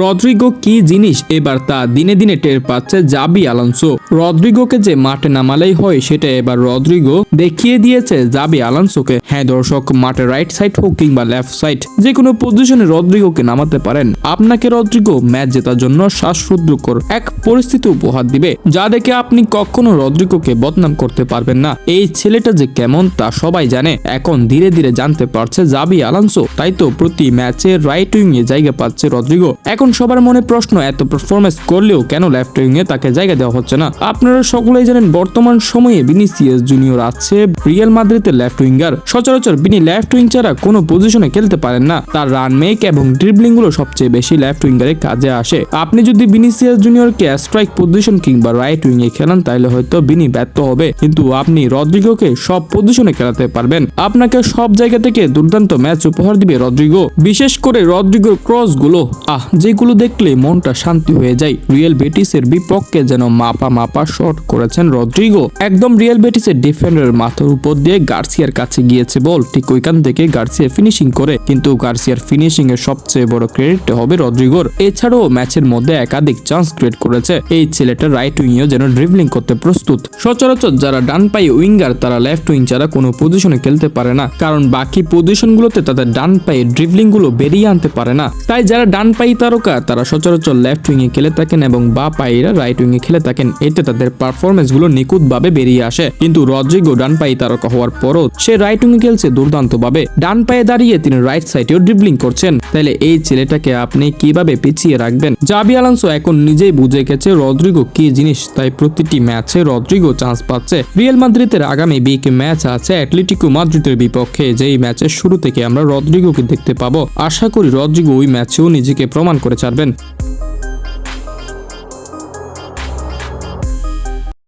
Rodrigo কি জিনিস এবার তা দিনে দিনে টের পাচ্ছে জাবি আলোনসো। রদ্রিগোকে যে মাঠে নামালেই হয় সেটা এবার রদ্রিগো দেখিয়ে দিয়েছে জাবি আলোনসোকে। হ্যাঁ দর্শক, মাঠে রাইট সাইড হোক কিংবা লেফট সাইড, যে কোনো পজিশনে রদ্রিগোকে নামাতে পারেন। আপনাকে রদ্রিগো ম্যাচ জেতার জন্য শ্বাসরুদ্ধকর এক পরিস্থিতি উপহার দিবে, যা দেখে আপনি কখনো রদ্রিগোকে বদনাম করতে পারবেন না। এই ছেলেটা যে কেমন তা সবাই জানে, এখন ধীরে ধীরে জানতে পারছে জাবি আলোনসো। তাই তো প্রতি ম্যাচে রাইট উইং এ জায়গা পাচ্ছে রদ্রিগো। এখন সবার মনে প্রশ্ন, এত পারফরমেন্স করলেও কেন লেফট উইং এ তাকে জায়গা দেওয়া হচ্ছে না? আপনারা সকলেই জানেন বর্তমান সময়ে ভিনিসিয়াস জুনিয়র আছে রিয়াল মাদ্রিদের লেফট উইঙ্গার। সচরাচর তিনি লেফট উইং ছাড়া কোনো পজিশনে খেলতে পারেন না। তার রান মেক এবং ড্রিবলিং গুলো সবচেয়ে বেশি লেফট উইঙ্গারে কাজে আসে। আপনি যদি ভিনিসিয়াস জুনিয়রকে স্ট্রাইক পজিশন কিংবা রাইট উইং এ খেলান তাহলে হয়তো বিনি ব্যর্থ হবে, কিন্তু আপনি রদ্রিগোকে সব পজিশনে খেলাতে পারবেন। আপনাকে সব জায়গা থেকে দুর্দান্ত ম্যাচ উপহার দিবে রদ্রিগো। বিশেষ করে রদ্রিগোর ক্রস গুলো যেগুলো দেখলে মনটা শান্তি হয়ে যায়। রিয়াল বেটিসের বিপক্ষে যেন মাপা শট করেছেন রদ্রিগো। একদম রিয়াল বেটিসের ডিফেন্ডারের মাথার উপর দিয়ে গার্সিয়ার কাছে গিয়েছে বল, ঠিক ওইখান থেকে গার্সিয়া ফিনিশিং করে। কিন্তু গার্সিয়ার ফিনিশিং এর সবচেয়ে বড় ক্রেডিট হবে রদ্রিগোর। এছাড়াও ম্যাচের মধ্যে একাধিক চান্স ক্রিয়েট করেছে। এই ছেলেটা রাইট উইংও যেন ড্রিবলিং করতে প্রস্তুত। সচরাচর যারা ডান পায়ে উইঙ্গার তারা লেফট উইং ছাড়া কোনো পজিশনে খেলতে পারে না, কারণ বাকি পজিশনগুলোতে তাদের ডান পায়ে ড্রিবলিং গুলো বেরিয়ে আনতে পারে না। তাই যারা ডান পায়ে তারকা তারা সচরাচর লেফট উইং এ খেলে থাকেন এবং বা পায়েরা রাইট উইং এ খেলে থাকেন। এতে তাদের পারফরমেন্স গুলো নিখুঁত ভাবে বেরিয়ে আসে। কিন্তু রদ্রিগো ডান পায়ে তারকা হওয়ার পরও সে রাইট উইং এ খেলছে দুর্দান্ত ভাবে। ডান পায়ে দাঁড়িয়ে তিনি রাইট সাইডেও ড্রিবলিং করছেন। তাহলে এই ছেলেটাকে আপনি কিভাবে পিছিয়ে রাখবেন? জাবি আলোনসো এখন নিজেই বুঝে গেছে রদ্রিগো কি জিনিস, তাই প্রতিটি ম্যাচে রদ্রিগো চান্স পাচ্ছে। রিয়াল মাদ্রিদের আগামী বিগ ম্যাচ আছে অ্যাটলেটিকো মাদ্রিদের বিপক্ষে, যেই ম্যাচের শুরু থেকে আমরা রদ্রিগোকে দেখতে পাবো। আশা করি রদ্রিগো ওই ম্যাচেও নিজেকে প্রমাণ করে ছাড়বেন।